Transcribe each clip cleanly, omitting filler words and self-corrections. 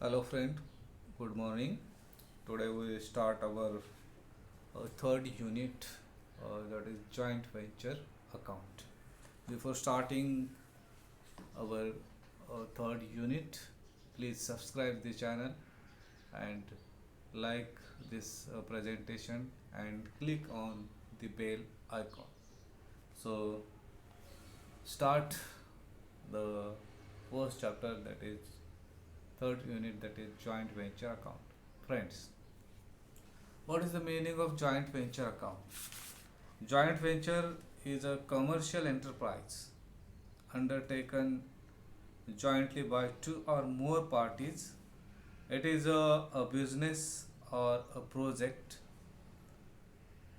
Hello friend, good morning. Today we start our third unit, that is joint venture account. Before starting our third unit, please subscribe the channel and like this presentation and click on the bell icon. So start the first chapter, that is third unit, that is joint venture account. Friends, what is the meaning of joint venture account? Joint venture is a commercial enterprise undertaken jointly by two or more parties. It is a business or a project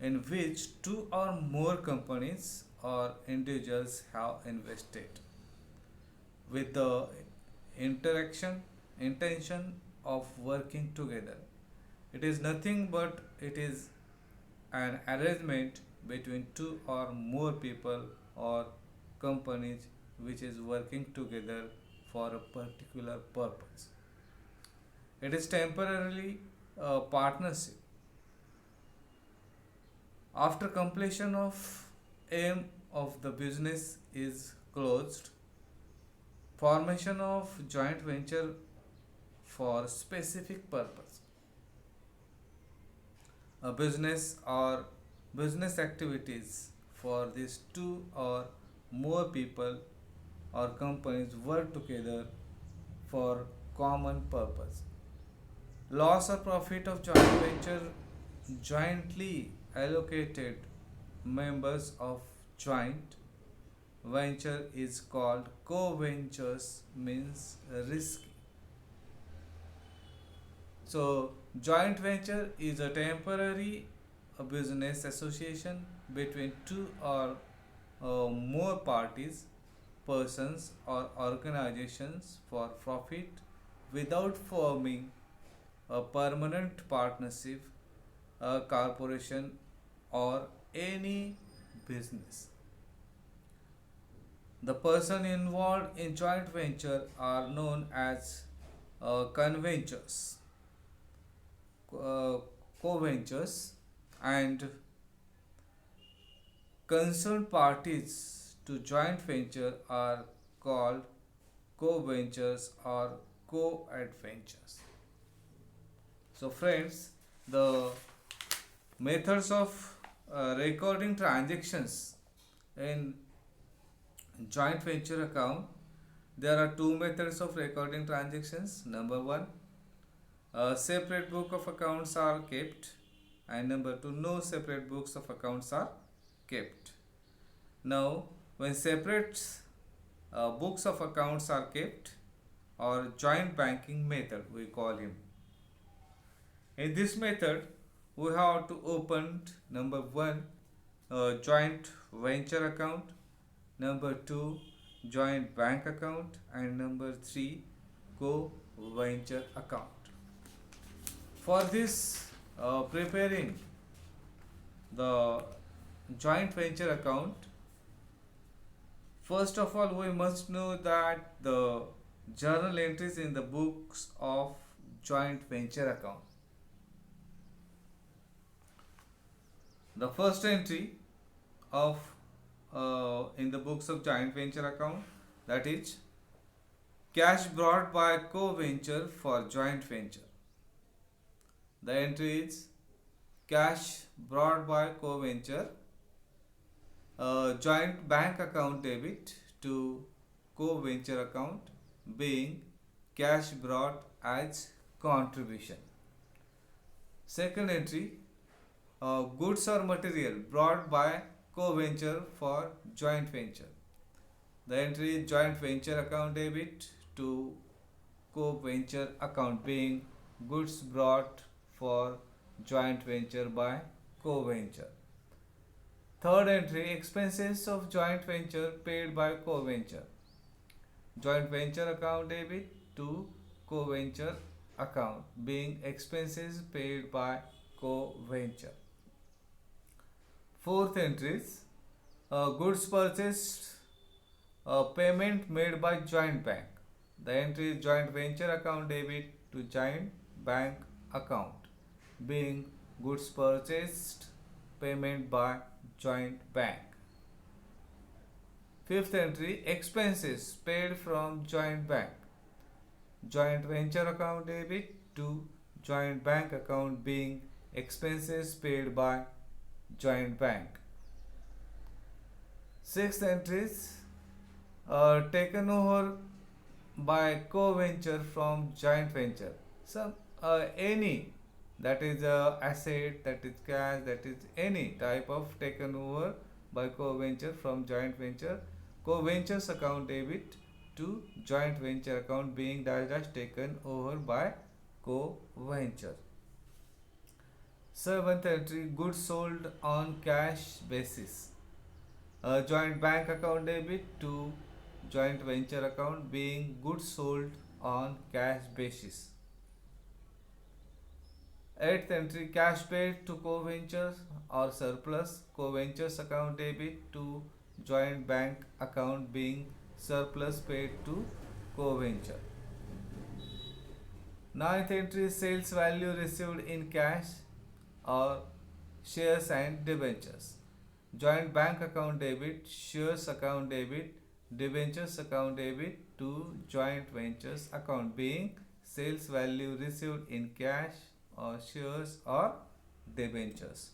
in which two or more companies or individuals have invested with the interaction intention of working together. It is nothing but it is an arrangement between two or more people or companies which is working together for a particular purpose. It is temporarily a partnership. After completion of aim of the business is closed, formation of joint venture for specific purpose. A business or business activities for these two or more people or companies work together for common purpose. Loss or profit of joint venture, jointly allocated members of joint venture is called co-ventures, means risky. So joint venture is a temporary business association between two or more parties, persons or organizations for profit without forming a permanent partnership, a corporation or any business. The person involved in joint venture are known as conventures, uh, co-ventures, and concerned parties to joint venture are called co-ventures or co-adventures. So friends, the methods of recording transactions in joint venture account, there are two methods of recording transactions. Number one, a separate book of accounts are kept, and number two, no separate books of accounts are kept. Now when separate books of accounts are kept, or joint banking method we call him. In this method we have to open number one, joint venture account, number two, joint bank account, and number three, co-venture account. For this, preparing the joint venture account, first of all we must know that the journal entries in the books of joint venture account. The first entry of in the books of joint venture account, that is cash brought by co-venture for joint venture. The entry is cash brought by co-venture, joint bank account debit to co-venture account, being cash brought as contribution. Second entry, goods or material brought by co-venture for joint venture. The entry is joint venture account debit to co-venture account, being goods brought for joint venture by co-venture. Third entry, expenses of joint venture paid by co-venture. Joint venture account debit to co-venture account, being expenses paid by co-venture. Fourth entries, goods purchased, payment made by joint bank. The entry is joint venture account debit to joint bank account, being goods purchased, payment by joint bank. Fifth entry, expenses paid from joint bank. Joint venture account debit to joint bank account, being expenses paid by joint bank. Sixth entries are taken over by co-venture from joint venture. Some any, that is asset, that is cash, that is any type of taken over by co-venture from joint venture. Co-ventures account debit to joint venture account, being dash dash taken over by co-venture. Seventh entry, goods sold on cash basis. Joint bank account debit to joint venture account, being goods sold on cash basis. Eighth entry, cash paid to co-ventures or surplus, co-ventures account debit to joint bank account, being surplus paid to co-venture. Ninth entry, sales value received in cash or shares and debentures. Joint bank account debit, shares account debit, debentures account debit to joint ventures account, being sales value received in cash or shares or debentures.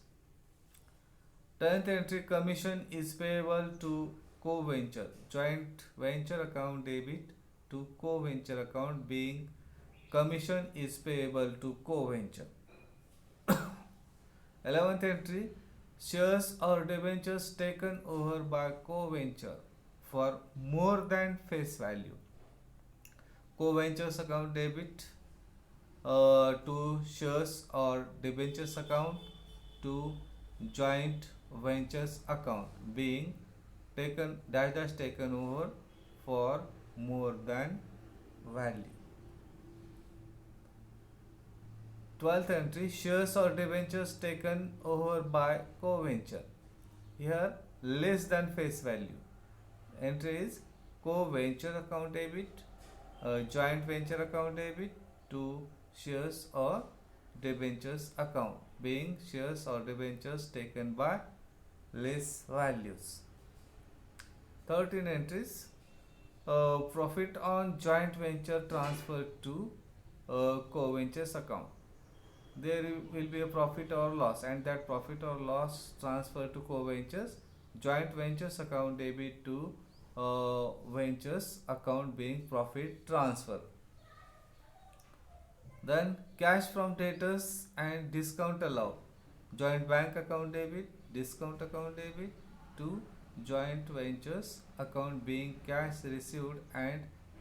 10th entry, commission is payable to co-venture. Joint venture account debit to co-venture account, being commission is payable to co-venture. 11th entry, shares or debentures taken over by co-venture for more than face value. Co-ventures account debit to shares or debentures account to joint ventures account, being taken dash dash taken over for more than value. 12th entry, shares or debentures taken over by co-venture. Here less than face value. Entry is co-venture account debit, joint venture account debit to shares or debentures account, being shares or debentures taken by less values. 13 entries, profit on joint venture transferred to co-ventures account. There will be a profit or loss, and that profit or loss transferred to co-ventures, joint ventures account debit to ventures account, being profit transfer. Then cash from debtors and discount allowed. Joint bank account debit, discount account debit to joint ventures account, being cash received and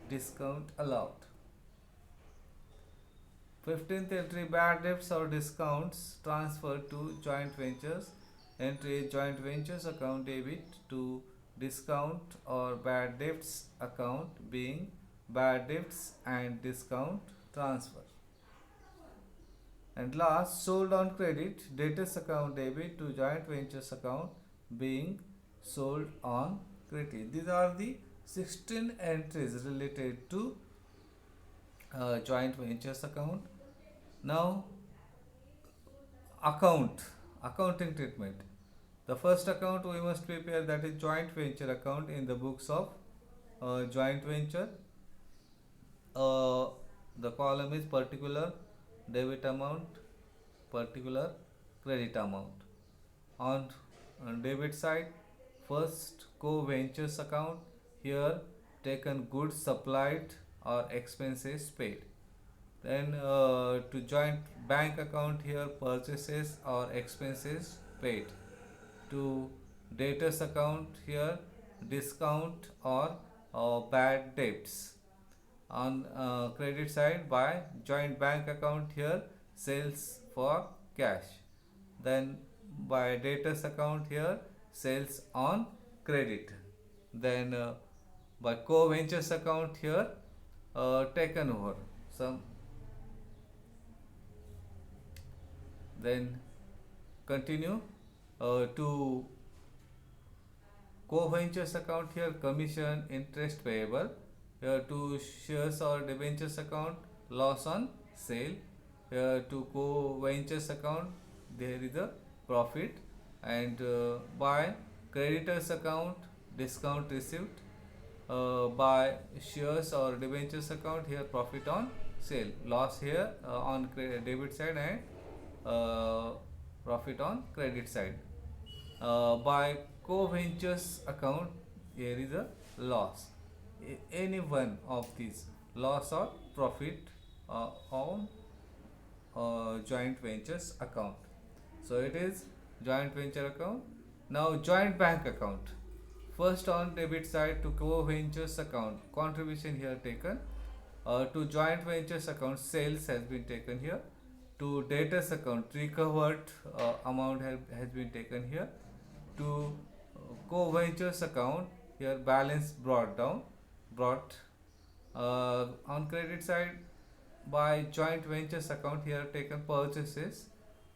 discount allowed. 15th entry, bad debts or discounts transferred to joint ventures. Entry, joint ventures account debit to discount or bad debts account, being bad debts and discount transfer. And last, sold on credit, debtors account debit to joint ventures account, being sold on credit. These are the 16 entries related to joint ventures account. Now, accounting treatment. The first account we must prepare, that is joint venture account in the books of joint venture. The column is particular debit amount, particular credit amount. On debit side, first co-ventures account, here taken goods supplied or expenses paid. Then to joint bank account, here purchases or expenses paid. To debtors account, here discount or bad debts. On credit side, by joint bank account, here sales for cash. Then by debtors account, here sales on credit. Then by co-ventures account, here taken over some. Then continue to co-ventures account, here commission, interest payable. Here to shares or debentures account, loss on sale. Here to co-ventures account there is a profit, and by creditors account discount received, by shares or debentures account here profit on sale, loss here on debit side, and profit on credit side. By co-ventures account here is a loss. Any one of these, loss or profit on joint ventures account. So it is joint venture account. Now joint bank account. First on debit side, to co-ventures account contribution here taken. To joint ventures account sales has been taken here. To debtors account recovered amount has been taken here. To co-ventures account here balance brought. On credit side, by joint ventures account here taken purchases,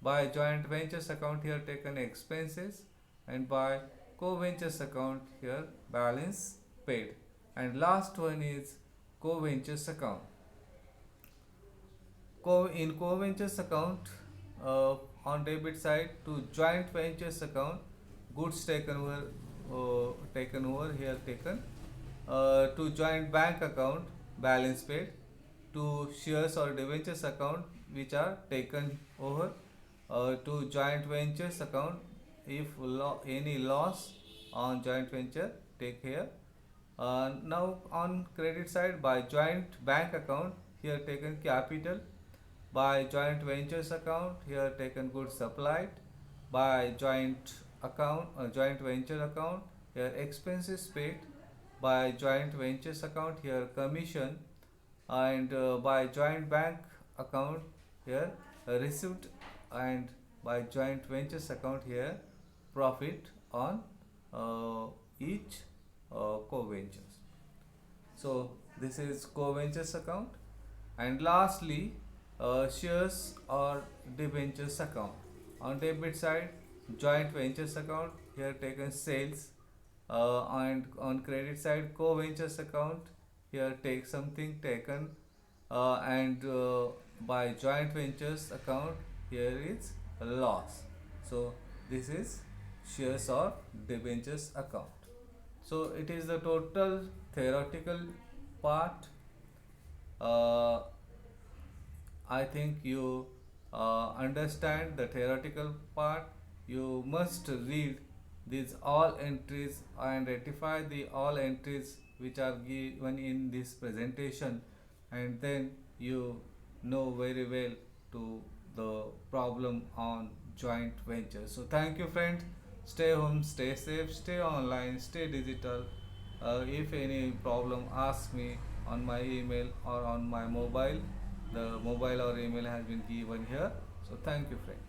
by joint ventures account here taken expenses, and by co-ventures account here balance paid. And last one is co-ventures account. In co-ventures account, on debit side, to joint ventures account goods taken over here taken. To joint bank account balance paid. To shares or debentures account which are taken over. To joint ventures account, if any loss on joint venture take here. Now on credit side, by joint bank account here taken capital, by joint ventures account here taken goods supplied, by joint venture account here expenses paid, by joint ventures account here commission, and by joint bank account here received, and by joint ventures account here profit on each co-ventures. So this is co-ventures account. And lastly, shares or debentures account. On debit side, joint ventures account here taken sales, and on credit side co-ventures account here take something taken, and by joint ventures account here is a loss. So this is shares or debentures account. So it is the total theoretical part. I think you understand the theoretical part. You must read these all entries and rectify the all entries which are given in this presentation, and then you know very well to the problem on joint venture. So thank you friends. Stay home, stay safe, stay online, stay digital. If any problem, ask me on my email or on my mobile. The mobile or email has been given here. So thank you friend.